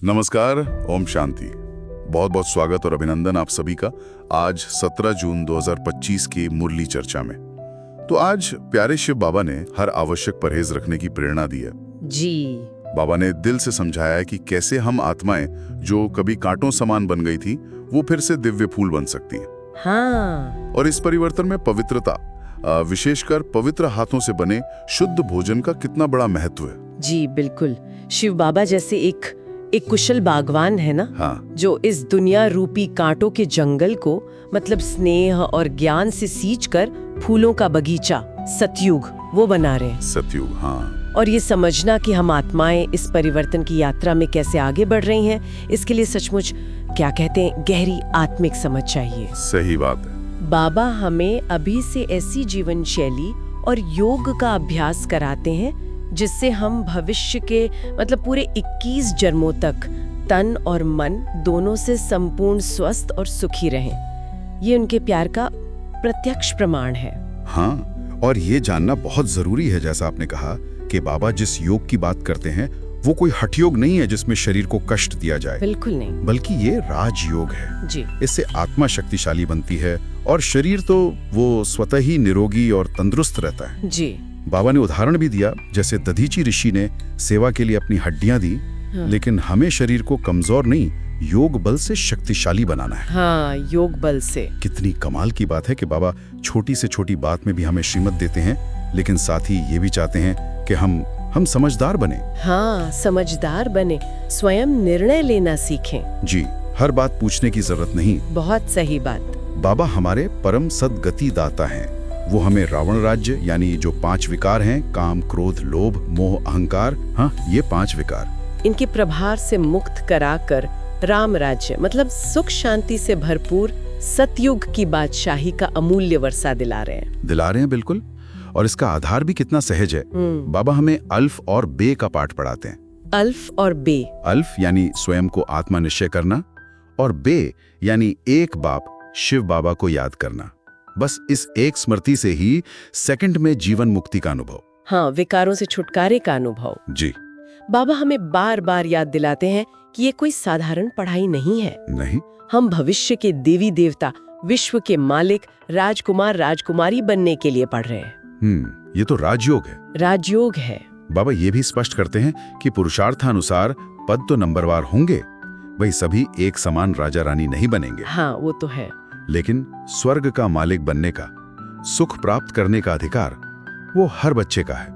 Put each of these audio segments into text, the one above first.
नमस्कार, ओम शांति। बहुत बहुत स्वागत और अभिनंदन आप सभी का आज 17 जून 2025 की मुरली चर्चा में। तो आज प्यारे शिव बाबा ने हर आवश्यक परहेज रखने की प्रेरणा दी है। जी। बाबा ने दिल से समझाया है कि कैसे हम आत्माएं जो कभी कांटों समान बन गई थी वो फिर से दिव्य फूल बन सकती हैं। हाँ। और इस परिवर्तन में पवित्रता, विशेषकर पवित्र हाथों से बने शुद्ध भोजन का कितना बड़ा महत्व है। जी बिल्कुल। शिव बाबा जैसे एक कुशल बागवान है ना। हाँ। जो इस दुनिया रूपी कांटों के जंगल को मतलब स्नेह और ज्ञान से सींचकर फूलों का बगीचा सतयुग वो बना रहे हैं। सतयुग, हाँ। और ये समझना कि हम आत्माएं इस परिवर्तन की यात्रा में कैसे आगे बढ़ रही हैं, इसके लिए सचमुच क्या कहते हैं, गहरी आत्मिक समझ चाहिए। सही बात है। बाबा हमें अभी से ऐसी जीवन शैली और योग का अभ्यास कराते हैं जिससे हम भविष्य के मतलब पूरे 21 जन्मों तक तन और मन दोनों से संपूर्ण स्वस्थ और सुखी रहें। ये उनके प्यार का प्रत्यक्ष प्रमाण है। हाँ, और ये जानना बहुत जरूरी है, जैसा आपने कहा कि बाबा जिस योग की बात करते हैं वो कोई हठयोग नहीं है जिसमें शरीर को कष्ट दिया जाए। बिल्कुल नहीं, बल्कि ये राजयोग है। जी। इससे आत्मा शक्तिशाली बनती है और शरीर तो वो स्वतः ही निरोगी और तंदुरुस्त रहता है। जी। बाबा ने उदाहरण भी दिया, जैसे दधीची ऋषि ने सेवा के लिए अपनी हड्डियां दी। हाँ। लेकिन हमें शरीर को कमजोर नहीं, योग बल से शक्तिशाली बनाना है। हाँ, योग बल से। कितनी कमाल की बात है कि बाबा छोटी से छोटी बात में भी हमें श्रीमत देते हैं, लेकिन साथ ही ये भी चाहते हैं कि हम समझदार बने। हाँ, समझदार बने, स्वयं निर्णय लेना सीखें। जी, हर बात पूछने की जरूरत नहीं। बहुत सही बात। बाबा हमारे परम सद्गति दाता हैं। वो हमें रावण राज्य यानी जो 5 विकार हैं, काम, क्रोध, लोभ, मोह, अहंकार, हाँ ये 5 विकार, इनके प्रभार से मुक्त कराकर राम राज्य मतलब सुख शांति से भरपूर सतयुग की बादशाही का अमूल्य वर्षा दिला रहे हैं। बिल्कुल। और इसका आधार भी कितना सहज है। बाबा हमें अल्फ और बे का पाठ पढ़ाते हैं। अल्फ और बे। अल्फ यानी स्वयं को आत्मा निश्चय करना और बे यानी एक बाप शिव बाबा को याद करना। बस इस एक स्मृति से ही सेकंड में जीवन मुक्ति का अनुभव। हाँ, विकारों से छुटकारे का अनुभव। जी। बाबा हमें बार बार याद दिलाते हैं कि ये कोई साधारण पढ़ाई नहीं है। नहीं, हम भविष्य के देवी देवता, विश्व के मालिक, राजकुमार राजकुमारी बनने के लिए पढ़ रहे हैं। ये तो राजयोग है। राजयोग है। बाबा ये भी स्पष्ट करते हैं कि पुरुषार्थानुसार पद तो नंबरवार होंगे, भाई सभी एक समान राजा रानी नहीं बनेंगे। हाँ, वो तो है। लेकिन स्वर्ग का मालिक बनने का, सुख प्राप्त करने का अधिकार वो हर बच्चे का है।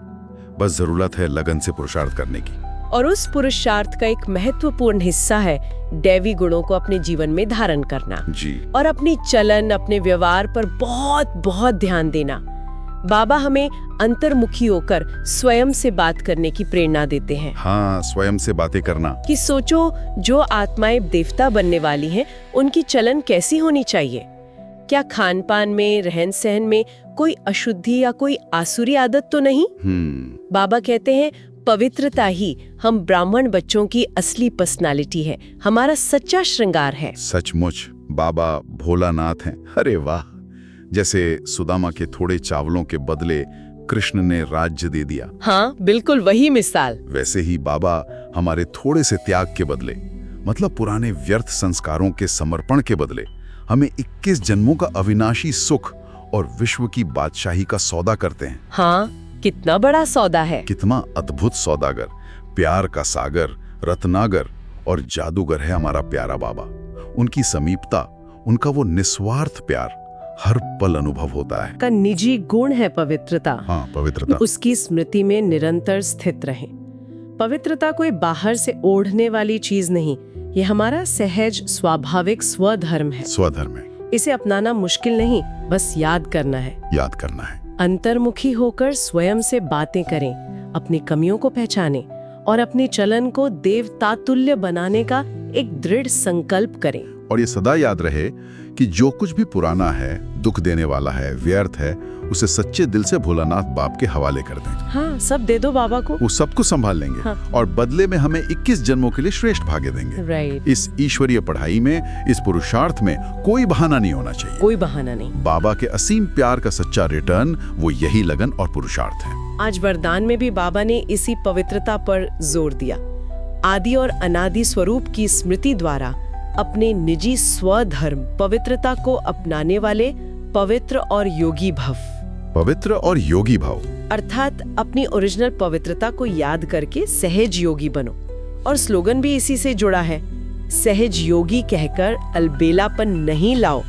बस जरूरत है लगन से पुरुषार्थ करने की। और उस पुरुषार्थ का एक महत्वपूर्ण हिस्सा है दैवी गुणों को अपने जीवन में धारण करना। जी। और अपनी चलन, अपने व्यवहार पर बहुत बहुत ध्यान देना। बाबा हमें अंतर्मुखी होकर स्वयं से बात करने की प्रेरणा देते हैं। हाँ, स्वयं से बातें करना। कि सोचो, जो आत्माएं देवता बनने वाली हैं, उनकी चलन कैसी होनी चाहिए? क्या खान पान में, रहन सहन में कोई अशुद्धि या कोई आसुरी आदत तो नहीं? बाबा कहते हैं पवित्रता ही हम ब्राह्मण बच्चों की असली पर्सनालिटी है, हमारा सच्चा श्रृंगार है। सचमुच बाबा भोलानाथ हैं। अरे वाह। जैसे सुदामा के थोड़े चावलों के बदले कृष्ण ने राज्य दे दिया। हाँ, बिल्कुल वही मिसाल। वैसे ही बाबा हमारे थोड़े से त्याग के बदले, मतलब पुराने व्यर्थ संस्कारों के समर्पण के बदले, हमें 21 जन्मों का अविनाशी सुख और विश्व की बादशाही का सौदा करते हैं। हाँ, कितना बड़ा सौदा है। कितना अद्भुत सौदागर, प्यार का सागर, रत्नागर और जादूगर है हमारा प्यारा बाबा। उनकी समीपता, उनका वो निस्वार्थ प्यार हर पल अनुभव होता है। का निजी गुण है पवित्रता। हाँ, पवित्रता। उसकी स्मृति में निरंतर स्थित रहे। पवित्रता कोई बाहर से ओढ़ने वाली चीज नहीं, ये हमारा सहज स्वाभाविक स्वधर्म है। स्वधर्म है। इसे अपनाना मुश्किल नहीं, बस याद करना है। याद करना है। अंतर्मुखी होकर स्वयं से बातें करें, अपनी कमियों को पहचानें और अपने चलन को देवतातुल्य बनाने का एक दृढ़ संकल्प करें। और ये सदा याद रहे कि जो कुछ भी पुराना है, दुख देने वाला है, व्यर्थ है, उसे सच्चे दिल से भोलानाथ बाप के हवाले कर दें। हाँ, सब दे दो बाबा को, वो सब कुछ संभाल लेंगे। हाँ। और बदले में हमें 21 जन्मों के लिए श्रेष्ठ भाग्य देंगे। राइट। इस ईश्वरीय पढ़ाई में, इस पुरुषार्थ में कोई बहाना नहीं होना चाहिए। कोई बहाना नहीं। बाबा के असीम प्यार का सच्चा रिटर्न वो यही लगन और पुरुषार्थ है। आज वरदान में भी बाबा ने इसी पवित्रता पर जोर दिया। आदि और अनादि स्वरूप की स्मृति द्वारा अपने निजी स्वधर्म पवित्रता को अपनाने वाले पवित्र और योगी भव। पवित्र और योगी भाव। अर्थात अपनी ओरिजिनल पवित्रता को याद करके सहज योगी बनो। और स्लोगन भी इसी से जुड़ा है, सहज योगी कहकर अलबेलापन नहीं लाओ,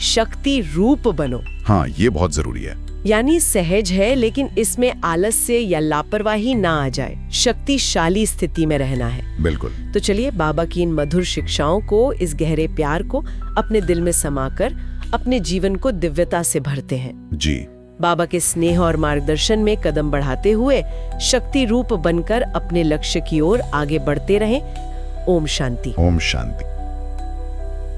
शक्ति रूप बनो। हाँ, ये बहुत जरूरी है। यानी सहज है लेकिन इसमें आलस्य या लापरवाही ना आ जाए, शक्तिशाली स्थिति में रहना है। बिल्कुल। तो चलिए बाबा की इन मधुर शिक्षाओं को, इस गहरे प्यार को अपने दिल में समाकर अपने जीवन को दिव्यता से भरते हैं। जी। बाबा के स्नेह और मार्गदर्शन में कदम बढ़ाते हुए शक्ति रूप बनकर अपने लक्ष्य की ओर आगे बढ़ते रहें। ओम शांति। ओम शांति।